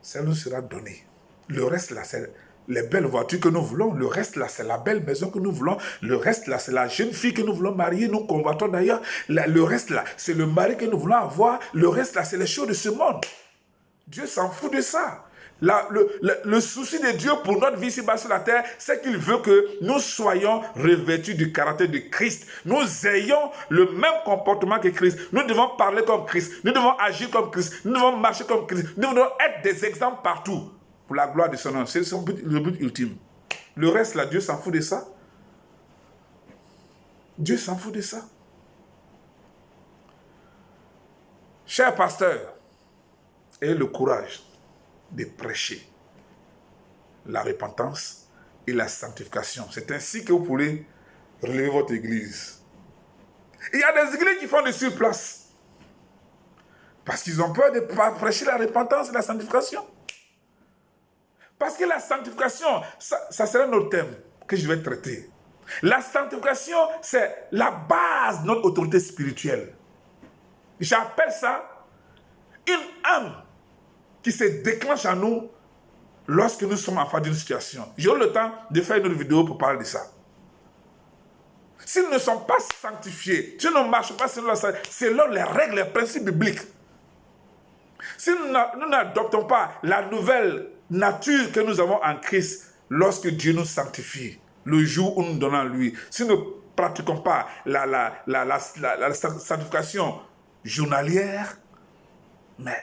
ça nous sera donné. Le reste là, c'est les belles voitures que nous voulons. Le reste là, c'est la belle maison que nous voulons. Le reste là, c'est la jeune fille que nous voulons marier. Nous convoitons d'ailleurs. Le reste là, c'est le mari que nous voulons avoir. Le reste là, c'est les choses de ce monde. Dieu s'en fout de ça. Le souci de Dieu pour notre vie ici-bas sur la terre, c'est qu'il veut que nous soyons revêtus du caractère de Christ. Nous ayons le même comportement que Christ. Nous devons parler comme Christ. Nous devons agir comme Christ. Nous devons marcher comme Christ. Nous devons être des exemples partout pour la gloire de son nom. C'est le but ultime. Le reste, là, Dieu s'en fout de ça. Dieu s'en fout de ça. Chers pasteurs, ayez le courage de prêcher la repentance et la sanctification. C'est ainsi que vous pourrez relever votre église. Il y a des églises qui font des surplaces parce qu'ils ont peur de prêcher la repentance et la sanctification. Parce que la sanctification, ça sera notre thème que je vais traiter. La sanctification, c'est la base de notre autorité spirituelle. J'appelle ça une âme qui se déclenche en nous lorsque nous sommes en face d'une situation. J'aurai le temps de faire une autre vidéo pour parler de ça. Si nous ne sommes pas sanctifiés, si nous ne marchons pas selon les règles, les principes bibliques, si nous n'adoptons pas la nouvelle nature que nous avons en Christ lorsque Dieu nous sanctifie, le jour où nous donnons à lui, si nous ne pratiquons pas la sanctification journalière, mais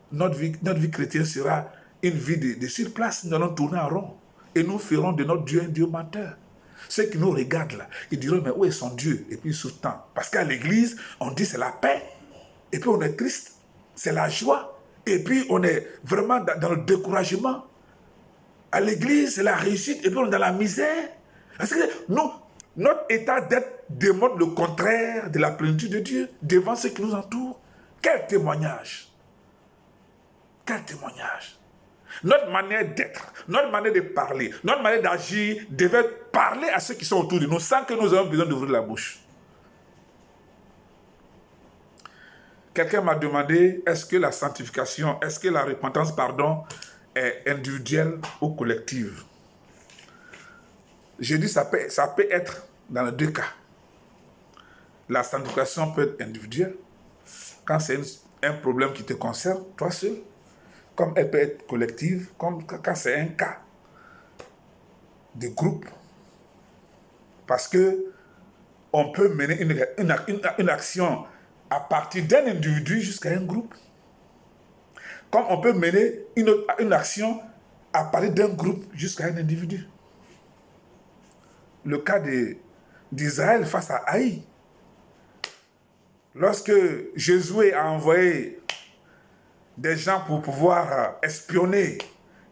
notre vie chrétienne sera une vie de surplace. Nous allons tourner en rond et nous ferons de notre Dieu un Dieu menteur. Ceux qui nous regardent là, ils diront mais où est son Dieu? Et puis ils sous-tendent. Parce qu'à l'église, on dit c'est la paix. Et puis on est triste. C'est la joie. Et puis on est vraiment dans le découragement. À l'église, c'est la réussite. Et puis on est dans la misère. Parce que notre état d'être démontre le contraire de la plénitude de Dieu devant ceux qui nous entourent. Quel témoignage! Quel témoignage! Notre manière d'être, notre manière de parler, notre manière d'agir devait parler à ceux qui sont autour de nous sans que nous ayons besoin d'ouvrir la bouche. Quelqu'un m'a demandé, est-ce que la sanctification, est-ce que la repentance, est individuelle ou collective? J'ai dit ça peut être dans les deux cas. La sanctification peut être individuelle, quand c'est un problème qui te concerne, toi seul, comme elle peut être collective, comme quand c'est un cas de groupe. Parce que on peut mener une action à partir d'un individu jusqu'à un groupe. Comme on peut mener une action à partir d'un groupe jusqu'à un individu. Le cas d'Israël face à Haï. Lorsque Josué a envoyé des gens pour pouvoir espionner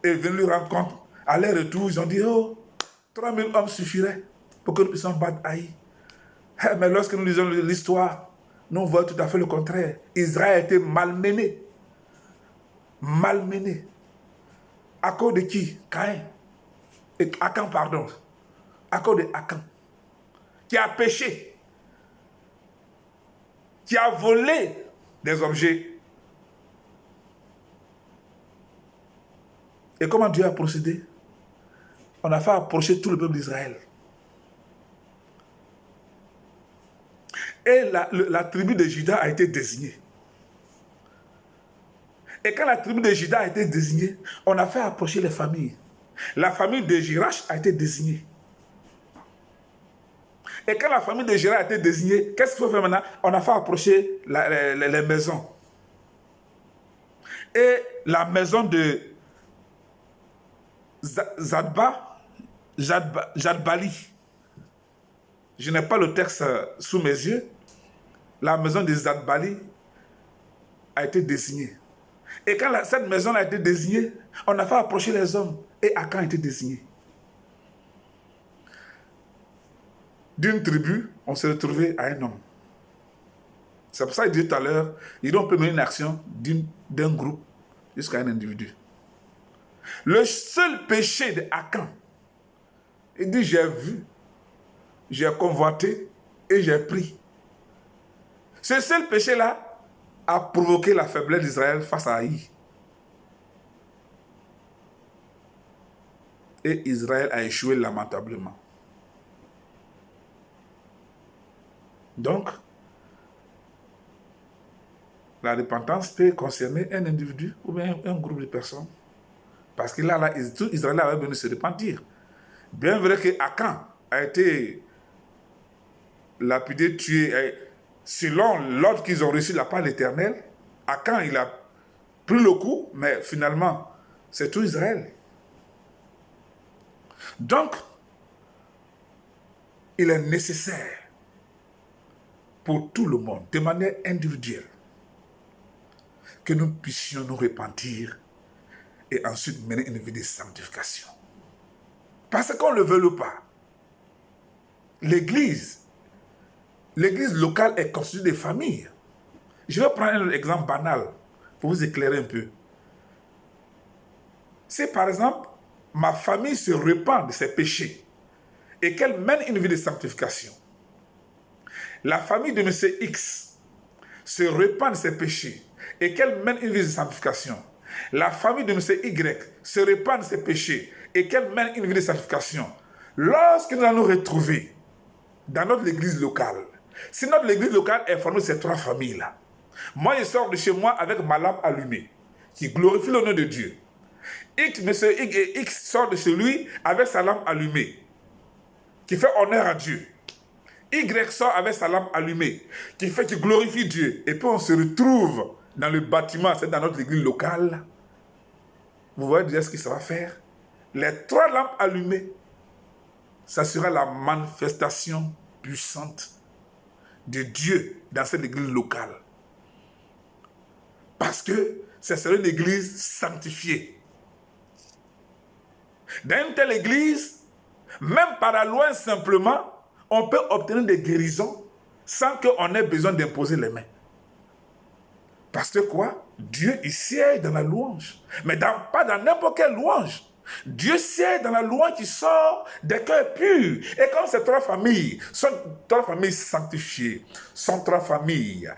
et venir lui rendre compte, à leur retour, ils ont dit, oh, 3000 hommes suffiraient pour que nous puissions battre Haï. Mais lorsque nous lisons l'histoire, nous voyons tout à fait le contraire. Israël a été malmené. Malmené. À cause de qui? Caïn. Akan, pardon. À cause de Akan. Qui a péché. Qui a volé des objets. Et comment Dieu a procédé? On a fait approcher tout le peuple d'Israël. Et la tribu de Juda a été désignée. Et quand la tribu de Juda a été désignée, on a fait approcher les familles. La famille de Jirash a été désignée. Et quand la famille de Jirash a été désignée, qu'est-ce qu'il faut faire maintenant? On a fait approcher les maisons. Et la maison de Jadbali. Je n'ai pas le texte sous mes yeux. La maison de Jadbali a été désignée. Et quand cette maison a été désignée, on a fait approcher les hommes. Et Akan a été désigné. D'une tribu, on s'est retrouvé à un homme. C'est pour ça qu'il dit tout à l'heure, on peut mener une action d'un groupe jusqu'à un individu. Le seul péché de Akan, il dit, j'ai vu, j'ai convoité et j'ai pris. Ce seul péché-là a provoqué la faiblesse d'Israël face à Haï. Et Israël a échoué lamentablement. Donc, la repentance peut concerner un individu ou bien un groupe de personnes. Parce que là, tout Israël avait venu se repentir. Bien vrai que Akan a été lapidé, tué, selon l'ordre qu'ils ont reçu de la part de l'Éternel. Akan, il a pris le coup, mais finalement, c'est tout Israël. Donc, il est nécessaire pour tout le monde, de manière individuelle, que nous puissions nous repentir et ensuite mener une vie de sanctification. Parce qu'on ne le veut pas. L'église locale est constituée de familles. Je vais prendre un exemple banal pour vous éclairer un peu. Si par exemple, ma famille se repent de ses péchés et qu'elle mène une vie de sanctification, la famille de M. X se repent de ses péchés et qu'elle mène une vie de sanctification, la famille de M. Y se repent de ses péchés et qu'elle mène une vie de sanctification, lorsque nous allons nous retrouver dans notre église locale, si notre église locale est formée de ces trois familles-là, moi je sors de chez moi avec ma lampe allumée, qui glorifie le nom de Dieu. X, M. Y et X sort de chez lui avec sa lampe allumée, qui fait honneur à Dieu. Y sort avec sa lampe allumée, qui glorifie Dieu. Et puis on se retrouve dans le bâtiment, c'est dans notre église locale. Vous voyez déjà ce qu'il va faire. Les trois lampes allumées, ça sera la manifestation puissante de Dieu dans cette église locale. Parce que ce sera une église sanctifiée. Dans une telle église, même par la loi simplement, on peut obtenir des guérisons sans qu'on ait besoin d'imposer les mains. Parce que quoi? Dieu, il siège dans la louange. Mais pas dans n'importe quelle louange. Dieu siège dans la louange qui sort des cœurs purs. Et comme ces trois familles sont trois familles sanctifiées, sont trois familles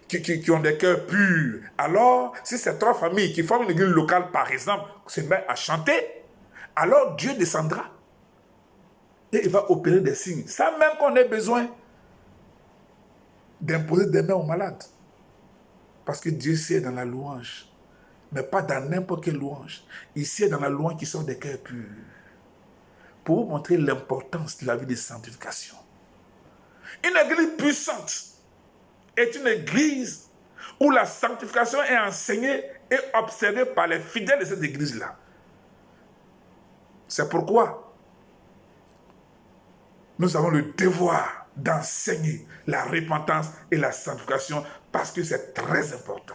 qui ont des cœurs purs, alors si ces trois familles qui forment une église locale, par exemple, se mettent à chanter, alors Dieu descendra. Et il va opérer des signes, sans même qu'on ait besoin d'imposer des mains aux malades. Parce que Dieu siège dans la louange, mais pas dans n'importe quelle louange. Il siège dans la louange qui sort des cœurs purs. Pour vous montrer l'importance de la vie de sanctification. Une église puissante est une église où la sanctification est enseignée et observée par les fidèles de cette église-là. C'est pourquoi nous avons le devoir d'enseigner la repentance et la sanctification parce que c'est très important.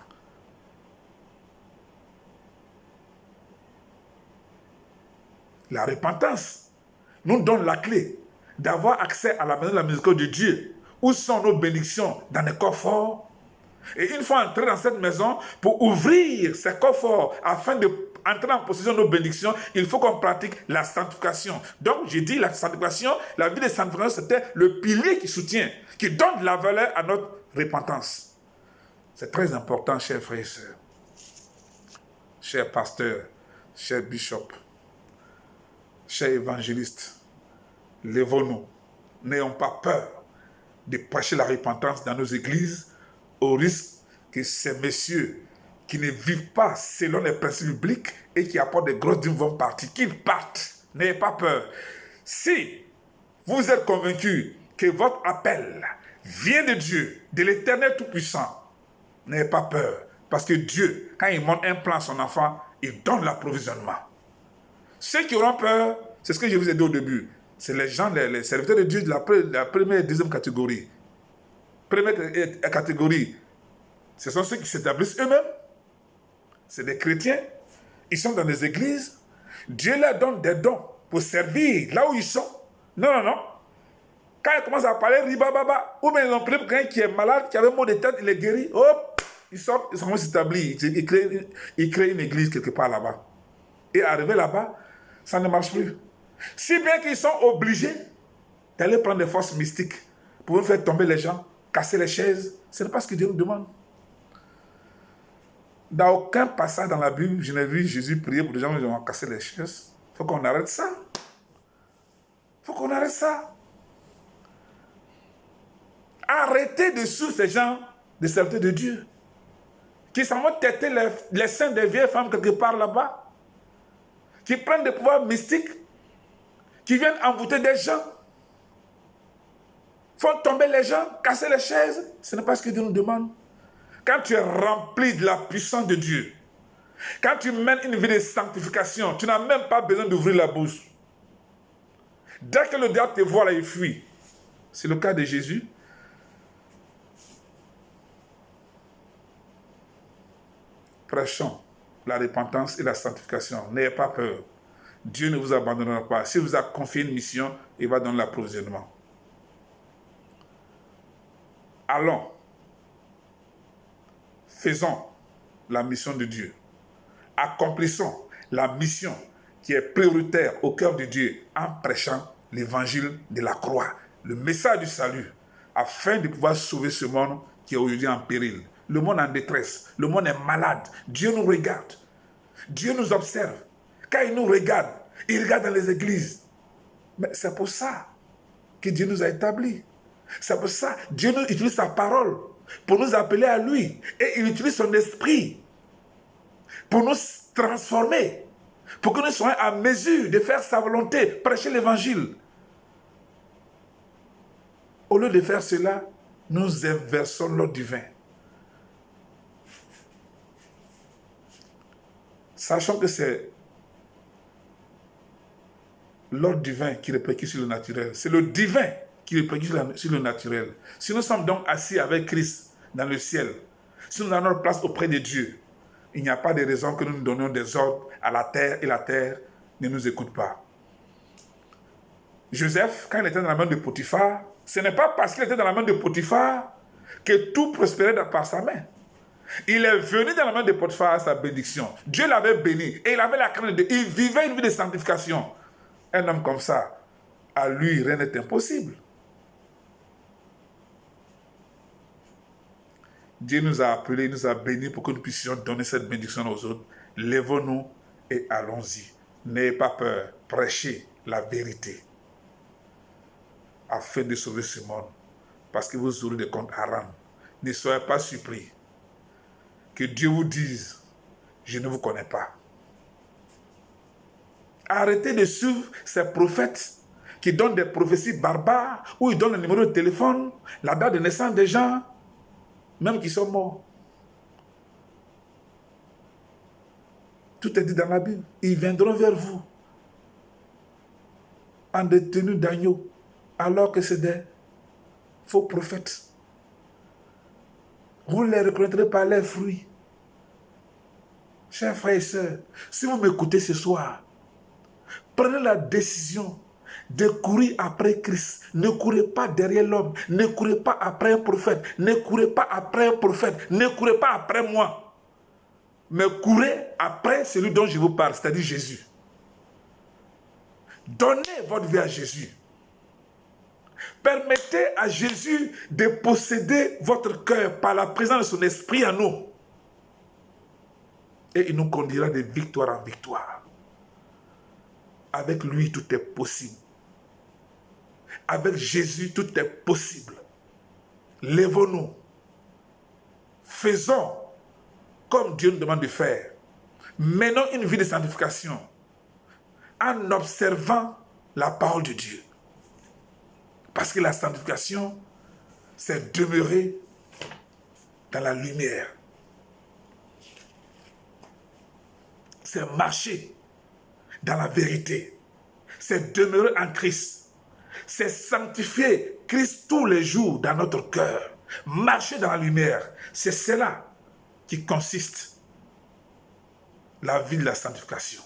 La repentance nous donne la clé d'avoir accès à la maison de la miséricorde de Dieu, où sont nos bénédictions dans les coffres. Et une fois entré dans cette maison, pour ouvrir ces coffres afin d'entrer en possession de nos bénédictions, il faut qu'on pratique la sanctification. Donc, j'ai dit la sanctification, la vie de sanctification, c'était le pilier qui soutient, qui donne de la valeur à notre repentance. C'est très important, chers frères et sœurs, chers pasteurs, chers bishops, chers évangélistes. Lèvons-nous, n'ayons pas peur de prêcher la repentance dans nos églises au risque que ces messieurs qui ne vivent pas selon les principes bibliques et qui apportent des grosses dîmes vont partir, qu'ils partent. N'ayez pas peur. Si vous êtes convaincus que votre appel vient de Dieu, de l'Éternel Tout-Puissant, n'ayez pas peur. Parce que Dieu, quand il montre un plan à son enfant, il donne l'approvisionnement. Ceux qui auront peur, c'est ce que je vous ai dit au début, c'est les gens, les serviteurs de Dieu de la première et deuxième catégorie. Première catégorie, ce sont ceux qui s'établissent eux-mêmes. C'est des chrétiens. Ils sont dans des églises. Dieu leur donne des dons pour servir là où ils sont. Non. Quand ils commencent à parler ribababa, ou bien ils ont pris quelqu'un qui est malade, qui avait un mot de tête, il est guéri, hop, ils sortent, ils sont s'établir. Ils créent une église quelque part là-bas. Et arrivé là-bas, ça ne marche plus. Si bien qu'ils sont obligés d'aller prendre des forces mystiques pour faire tomber les gens, casser les chaises. Ce n'est pas ce que Dieu nous demande. Dans aucun passage dans la Bible, je n'ai vu Jésus prier pour les gens qui ont cassé les chaises. Il faut qu'on arrête ça. Arrêtez de suivre ces gens, des serviteurs de Dieu, qui s'en vont têter les seins des vieilles femmes quelque part là-bas. qui prennent des pouvoirs mystiques, qui viennent envoûter des gens, font tomber les gens, casser les chaises. Ce n'est pas ce que Dieu nous demande. Quand tu es rempli de la puissance de Dieu, quand tu mènes une vie de sanctification, tu n'as même pas besoin d'ouvrir la bouche. Dès que le diable te voit là, il fuit. C'est le cas de Jésus. Prêchons la repentance et la sanctification. N'ayez pas peur. Dieu ne vous abandonnera pas. S'il vous a confié une mission, il va donner l'approvisionnement. Allons. Faisons la mission de Dieu. Accomplissons la mission qui est prioritaire au cœur de Dieu en prêchant l'évangile de la croix, le message du salut, afin de pouvoir sauver ce monde qui est aujourd'hui en péril. Le monde en détresse, le monde est malade. Dieu nous regarde. Dieu nous observe. Quand il nous regarde, il regarde dans les églises. Mais c'est pour ça que Dieu nous a établis. C'est pour ça que Dieu nous utilise sa parole pour nous appeler à lui. Et il utilise son esprit pour nous transformer, pour que nous soyons à mesure de faire sa volonté, prêcher l'évangile. Au lieu de faire cela, nous inversons l'ordre divin. Sachant que c'est l'ordre divin qui répercute sur le naturel. C'est le divin qui répercute sur le naturel. Si nous sommes donc assis avec Christ dans le ciel, si nous avons notre place auprès de Dieu, il n'y a pas de raison que nous nous donnions des ordres à la terre et la terre ne nous écoute pas. Joseph, quand il était dans la main de Potiphar, ce n'est pas parce qu'il était dans la main de Potiphar que tout prospérait par sa main. Il est venu dans la main de Potiphar à sa bénédiction. Dieu l'avait béni et il avait la crainte de Dieu. Il vivait une vie de sanctification. Un homme comme ça, à lui, rien n'est impossible. Dieu nous a appelés, il nous a bénis pour que nous puissions donner cette bénédiction aux autres. Lèvons-nous et allons-y. N'ayez pas peur, prêchez la vérité afin de sauver ce monde. Parce que vous aurez des comptes à rendre. Ne soyez pas surpris que Dieu vous dise, je ne vous connais pas. Arrêtez de suivre ces prophètes qui donnent des prophéties barbares, où ils donnent le numéro de téléphone, la date de naissance des gens, même qui sont morts. Tout est dit dans la Bible. Ils viendront vers vous en des tenues d'agneau, alors que c'est des faux prophètes. Vous les reconnaîtrez par leurs fruits. Chers frères et sœurs, si vous m'écoutez ce soir, prenez la décision de courir après Christ. Ne courez pas derrière l'homme. Ne courez pas après un prophète. Ne courez pas après un prophète. Ne courez pas après moi. Mais courez après celui dont je vous parle, c'est-à-dire Jésus. Donnez votre vie à Jésus. Permettez à Jésus de posséder votre cœur par la présence de son esprit en nous. Et il nous conduira de victoire en victoire. Avec lui, tout est possible. Avec Jésus, tout est possible. Lèvons-nous. Faisons comme Dieu nous demande de faire. Menons une vie de sanctification en observant la parole de Dieu. Parce que la sanctification, c'est demeurer dans la lumière. C'est marcher dans la vérité. C'est demeurer en Christ. C'est sanctifier Christ tous les jours dans notre cœur. Marcher dans la lumière. C'est cela qui consiste la vie de la sanctification.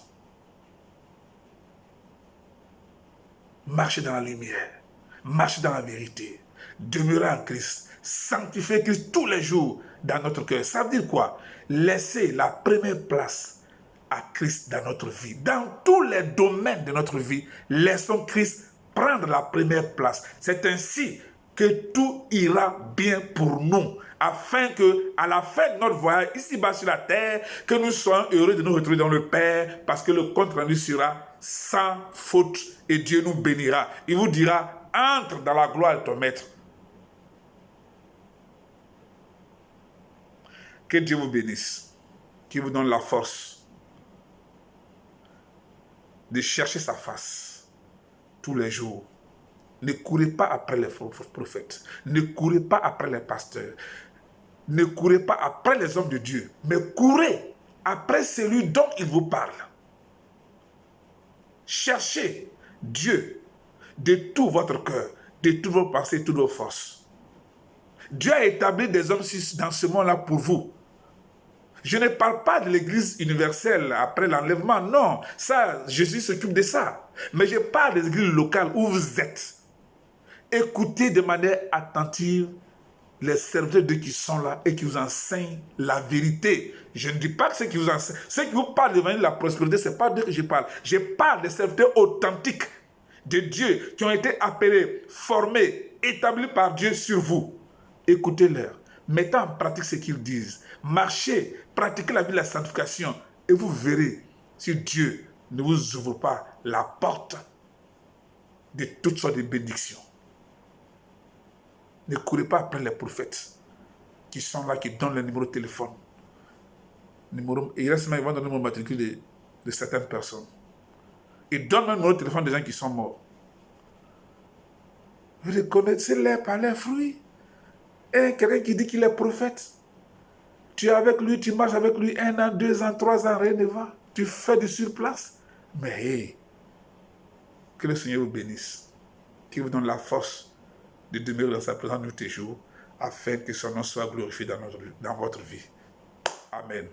Marcher dans la lumière. Marcher dans la vérité. Demeurer en Christ. Sanctifier Christ tous les jours dans notre cœur. Ça veut dire quoi? Laisser la première place à Christ dans notre vie. Dans tous les domaines de notre vie, laissons Christ prendre la première place. C'est ainsi que tout ira bien pour nous, afin que, à la fin de notre voyage, ici-bas sur la terre, que nous soyons heureux de nous retrouver dans le Père, parce que le compte rendu sera sans faute et Dieu nous bénira. Il vous dira, entre dans la gloire de ton Maître. Que Dieu vous bénisse, qu'il vous donne la force de chercher sa face tous les jours. Ne courez pas après les faux prophètes. Ne courez pas après les pasteurs. Ne courez pas après les hommes de Dieu. Mais courez après celui dont il vous parle. Cherchez Dieu de tout votre cœur, de toutes vos pensées, de toutes vos forces. Dieu a établi des hommes dans ce monde-là pour vous. Je ne parle pas de l'église universelle après l'enlèvement, non. Ça, Jésus s'occupe de ça. Mais je parle des églises locales où vous êtes. Écoutez de manière attentive les serviteurs de Dieu qui sont là et qui vous enseignent la vérité. Je ne dis pas que ceux qui vous enseignent, ceux qui vous parlent de l'évangile de la prospérité, ce n'est pas d'eux que je parle. Je parle des serviteurs authentiques de Dieu qui ont été appelés, formés, établis par Dieu sur vous. Écoutez-leur. Mettez en pratique ce qu'ils disent. Marchez, pratiquez la vie de la sanctification et vous verrez si Dieu ne vous ouvre pas la porte de toutes sortes de bénédictions. Ne courez pas après les prophètes qui sont là, qui donnent le numéro de téléphone. Et il reste même, ils vont donner le numéro de matricule de certaines personnes. Ils donnent le numéro de téléphone des gens qui sont morts. Vous reconnaissez-les par leurs fruits. Et quelqu'un qui dit qu'il est prophète, tu es avec lui, tu marches avec lui 1 an, 2 ans, 3 ans, rien ne va. Tu fais du surplace. Mais hey, que le Seigneur vous bénisse. Qu'il vous donne la force de demeurer dans sa présence de tous les jours, afin que son nom soit glorifié dans votre vie. Amen.